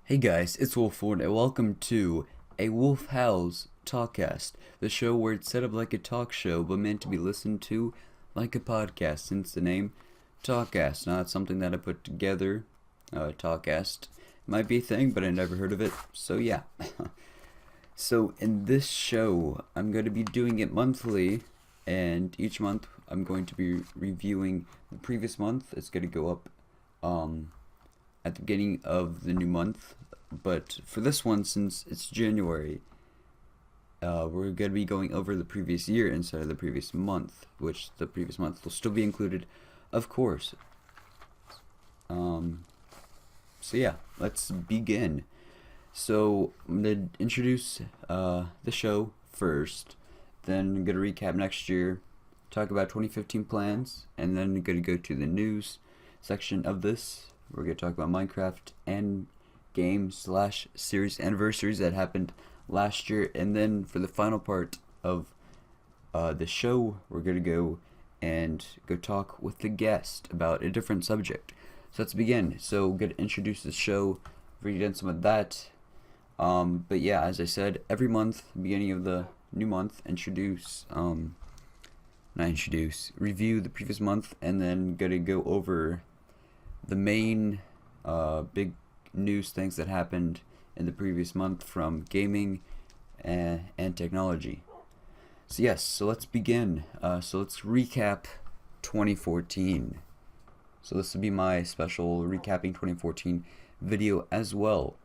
Hey guys, it's Wolflord and welcome to a Wolf Howls Talkcast, the show where it's set up like a talk show but meant to be listened to like a podcast, since the name Talkcast. Now it's something that I put together. Talkcast might be a thing, but I never heard of it, so yeah. So in this show, I'm going to be doing it monthly, and each month I'm going to be reviewing the previous month. It's going to go up at the beginning of the new month. But for this one, since it's January, we're going to be going over the previous year instead of the previous month, which the previous month will still be included, of course. So yeah, let's begin. So I'm going to introduce the show first, then I'm going to recap next year, talk about 2015 plans, and then I'm going to go to the news section of this. We're going to talk about Minecraft and game/series anniversaries that happened last year, and then for the final part of the show, we're going to go talk with the guest about a different subject. So let's begin. So we're going to introduce the show, read in some of that. But yeah, as I said, every month, beginning of the new month, review the previous month, and then going to go over the main big news things that happened in the previous month from gaming and technology. So yes, so let's begin. So let's recap 2014. So this will be my special recapping 2014 video as well.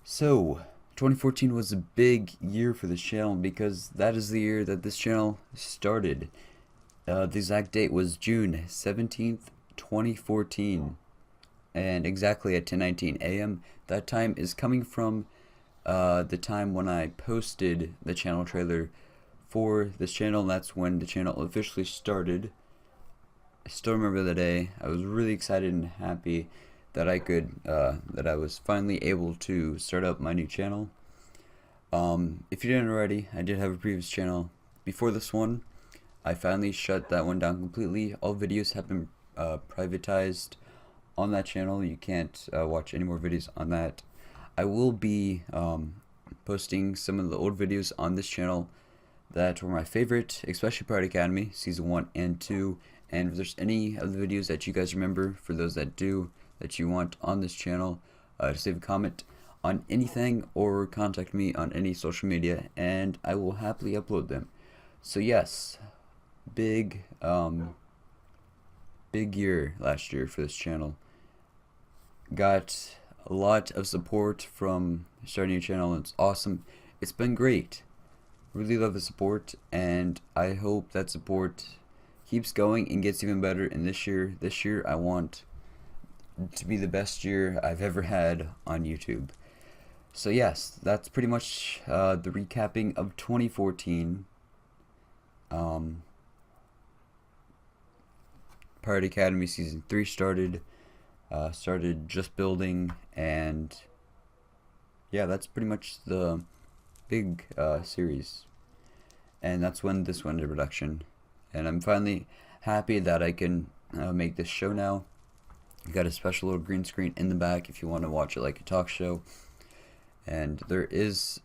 So 2014 was a big year for this channel because that is the year that this channel started. The exact date was June 17th, 2014. And exactly at 10:19 a.m. That time is coming from the time when I posted the channel trailer for this channel, and that's when the channel officially started. I still remember the day. I was really excited and happy that I was finally able to start up my new channel. If you didn't already, I did have a previous channel before this one. I finally shut that one down completely. All videos have been privatized on that channel. You can't watch any more videos on that. I will be posting some of the old videos on this channel that were my favorite, especially Pirate Academy Season 1 and 2. And if there's any of the videos that you guys remember, for those that do, that you want on this channel, just leave a comment on anything or contact me on any social media, and I will happily upload them. So yes, big year last year for this channel. Got a lot of support from starting a channel, and it's awesome. It's been great. Really love the support, and I hope that support keeps going and gets even better in this year. This year I want to be the best year I've ever had on YouTube. So yes, that's pretty much the recapping of 2014. Pirate Academy Season 3 started just building, and yeah, that's pretty much the big series, and that's when this went into production, and I'm finally happy that I can make this show now. I got a special little green screen in the back if you want to watch it like a talk show, and there is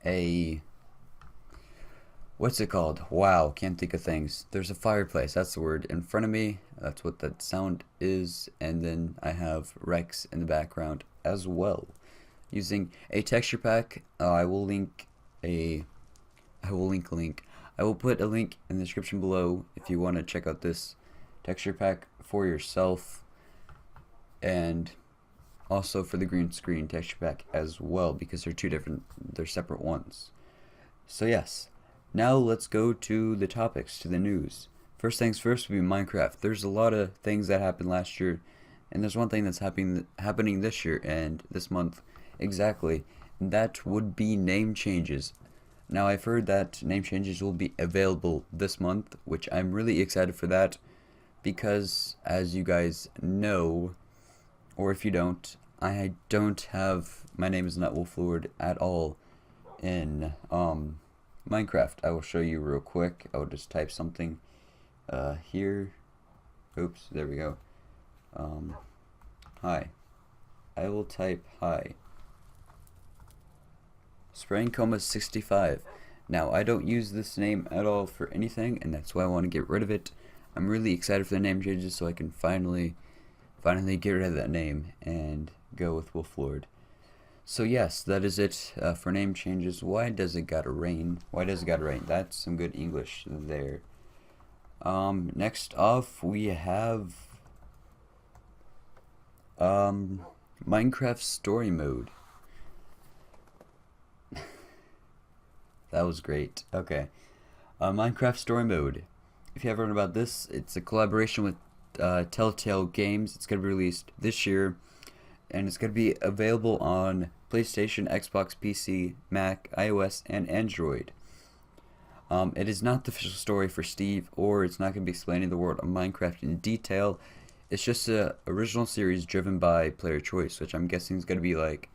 a what's it called? Wow, can't think of things. There's a fireplace, that's the word, in front of me. That's what that sound is. And then I have Rex in the background as well, using a texture pack. I will put a link in the description below if you want to check out this texture pack for yourself, and also for the green screen texture pack as well, because they're separate ones. So yes. Now let's go to the topics, to the news. First things first would be Minecraft. There's a lot of things that happened last year, and there's one thing that's happening this year and this month exactly, and that would be name changes. Now I've heard that name changes will be available this month, which I'm really excited for that, because as you guys know, or if you don't, I don't have, my name is not Wolflord at all in Minecraft. I will show you real quick. I will just type something here. Oops, there we go. hi. I will type hi. Spraying Coma 65. Now, I don't use this name at all for anything, and that's why I want to get rid of it. I'm really excited for the name changes so I can finally get rid of that name and go with Wolflord. So yes, that is it for name changes. Why does it gotta rain? Why does it gotta rain? That's some good English there. Next off we have Minecraft Story Mode. That was great. Okay. Minecraft Story Mode. If you haven't heard about this, it's a collaboration with Telltale Games. It's going to be released this year, and it's going to be available on PlayStation, Xbox, PC, Mac, iOS, and Android. It is not the official story for Steve, or it's not going to be explaining the world of Minecraft in detail. It's just an original series driven by player choice, which I'm guessing is going to be like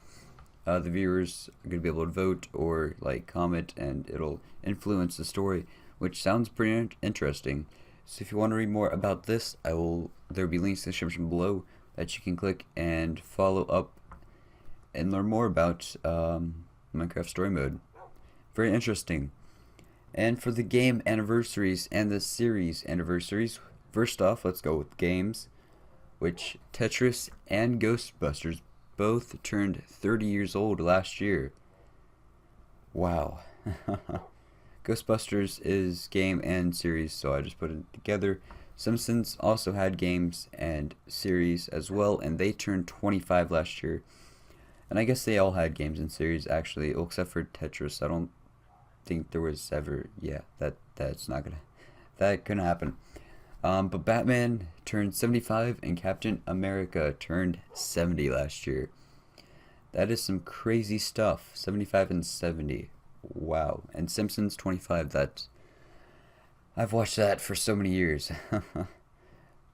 the viewers are going to be able to vote or like comment, and it'll influence the story, which sounds pretty interesting. So if you want to read more about this, there'll be links in the description below that you can click and follow up and learn more about Minecraft Story Mode. Very interesting. And for the game anniversaries and the series anniversaries, first off, let's go with games, which Tetris and Ghostbusters both turned 30 years old last year. Wow. Ghostbusters is game and series, so I just put it together. Simpsons also had games and series as well, and they turned 25 last year. And I guess they all had games and series, actually, except for Tetris. I don't think there was ever... Yeah, that's not gonna... That couldn't happen. But Batman turned 75, and Captain America turned 70 last year. That is some crazy stuff. 75 and 70. Wow. And Simpsons 25. I've watched that for so many years.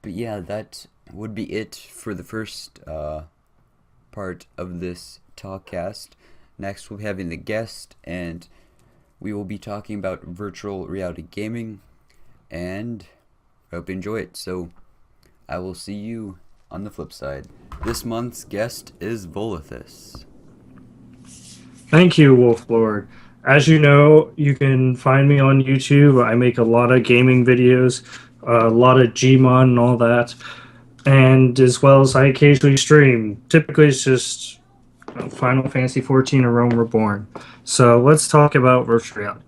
But yeah, that would be it for the first part of this talkcast. Next we'll be having the guest, and we will be talking about virtual reality gaming, and I hope you enjoy it. So I will see you on the flip side. This month's guest is Volithus. Thank you, Wolflord. As you know, you can find me on YouTube. I make a lot of gaming videos, a lot of Gmod and all that. And as well as I occasionally stream. Typically it's just Final Fantasy XIV or Realm Reborn. So let's talk about virtual reality.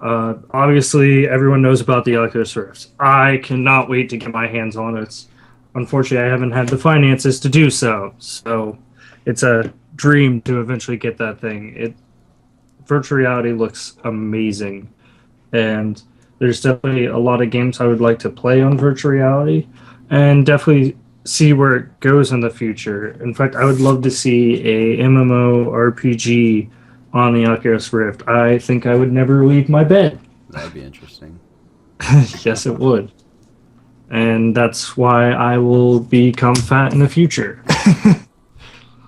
Obviously, everyone knows about the Oculus Rift. I cannot wait to get my hands on it. Unfortunately, I haven't had the finances to do so. So it's a dream to eventually get that thing. Virtual reality looks amazing. And there's definitely a lot of games I would like to play on virtual reality, and definitely see where it goes in the future. In fact, I would love to see a MMORPG on the Oculus Rift. I think I would never leave my bed. That would be interesting. Yes, it would. And that's why I will become fat in the future.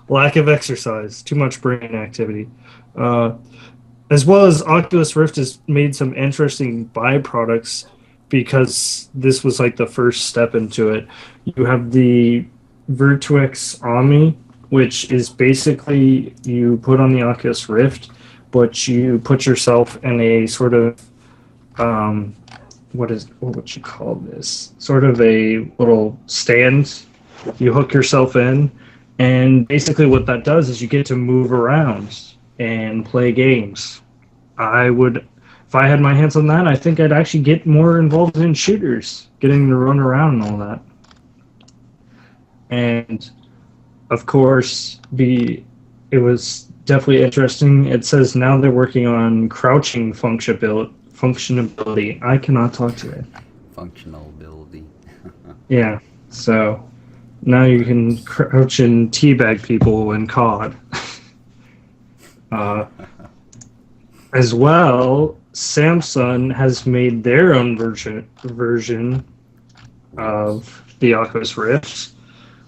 Lack of exercise, too much brain activity. As well as Oculus Rift has made some interesting byproducts, because this was like the first step into it. You have the Virtuix Omni, which is basically you put on the Oculus Rift, but you put yourself in a sort of what would you call this? Sort of a little stand. You hook yourself in, and basically what that does is you get to move around and play games. If I had my hands on that, I think I'd actually get more involved in shooters, getting to run around and all that. And of course, it was definitely interesting. It says now they're working on crouching functionality. I cannot talk today. Functionality. Yeah, so now you can crouch and teabag people in COD. As well, Samsung has made their own version of the Oculus Rift,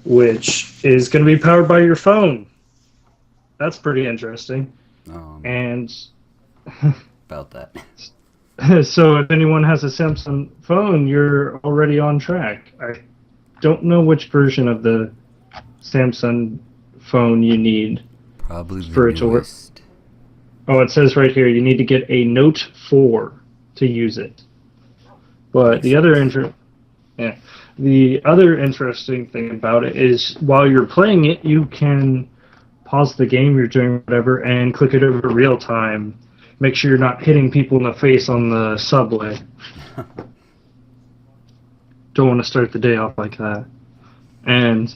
which is going to be powered by your phone. That's pretty interesting. And about that. So if anyone has a Samsung phone, you're already on track. I don't know which version of the Samsung phone you need Probably the for it to work. newest. Oh, it says right here you need to get a Note 4 to use it. But Makes sense. the other interesting thing about it is while you're playing it, you can pause the game you're doing, whatever, and click it over real time. Make sure you're not hitting people in the face on the subway. Don't want to start the day off like that. And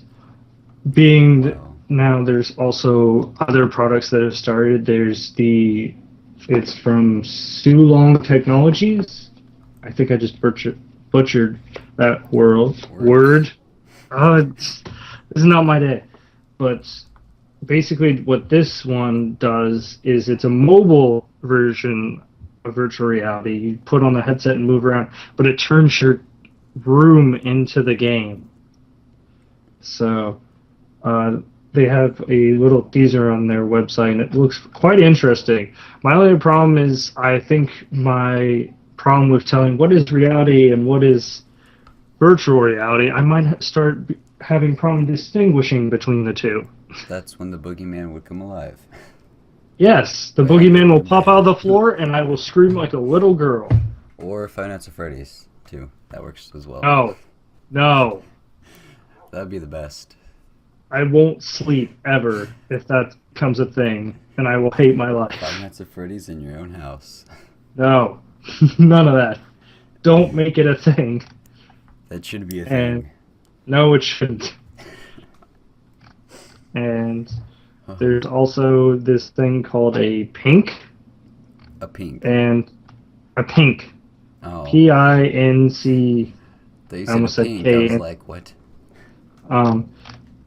being Wow. now, there's also other products that have started. It's from Sulong Technologies. I think I just butchered that word. This is not my day. But basically, what this one does is it's a mobile version of virtual reality. You put on the headset and move around, but it turns your room into the game. So they have a little teaser on their website, and it looks quite interesting. My only problem is I think my problem with telling what is reality and what is virtual reality, I might start having problem distinguishing between the two. That's when the boogeyman would come alive. Yes, the Right after boogeyman you're will in pop out of bed. the floor, and I will scream like a little girl. Or Five Nights at Freddy's, too. That works as well. No, That'd be the best. I won't sleep ever if that becomes a thing, and I will hate my life. Five Nights at Freddy's in your own house. No, none of that. Don't make it a thing. That should be a And thing. no, it shouldn't. And Uh-huh. there's also this thing called a pink, A pink. and a pink. Oh. PINC. They I said a almost said pink. I K. was like, what?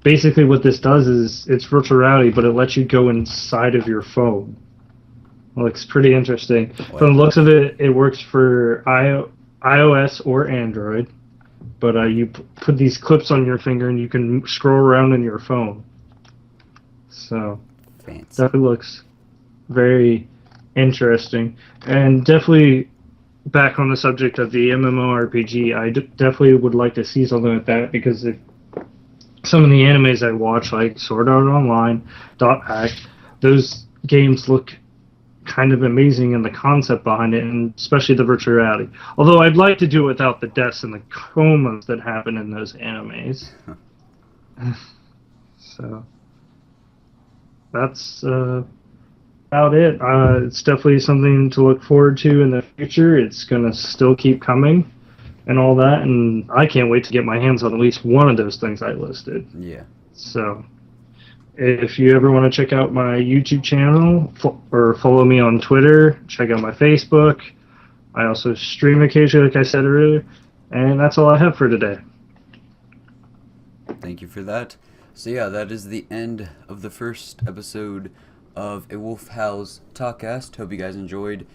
Basically, what this does is it's virtual reality, but it lets you go inside of your phone. It looks pretty interesting. What? From the looks of it, it works for iOS or Android. But you put these clips on your finger and you can scroll around in your phone. So Fancy. definitely looks very interesting. And definitely back on the subject of the MMORPG, I definitely would like to see something like that because some of the animes I watch, like Sword Art Online, Dot Hack, those games look kind of amazing in the concept behind it, and especially the virtual reality. Although I'd like to do it without the deaths and the comas that happen in those animes. So that's about it. It's definitely something to look forward to in the future. It's going to still keep coming and all that, and I can't wait to get my hands on at least one of those things I listed. Yeah. So if you ever want to check out my YouTube channel or follow me on Twitter, check out my Facebook. I also stream occasionally, like I said earlier, and that's all I have for today. Thank you for that. So yeah, that is the end of the first episode of a Howls Talkcast. Hope you guys enjoyed.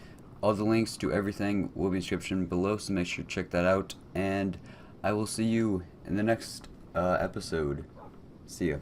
All the links to everything will be in the description below, so make sure to check that out. And I will see you in the next episode. See ya.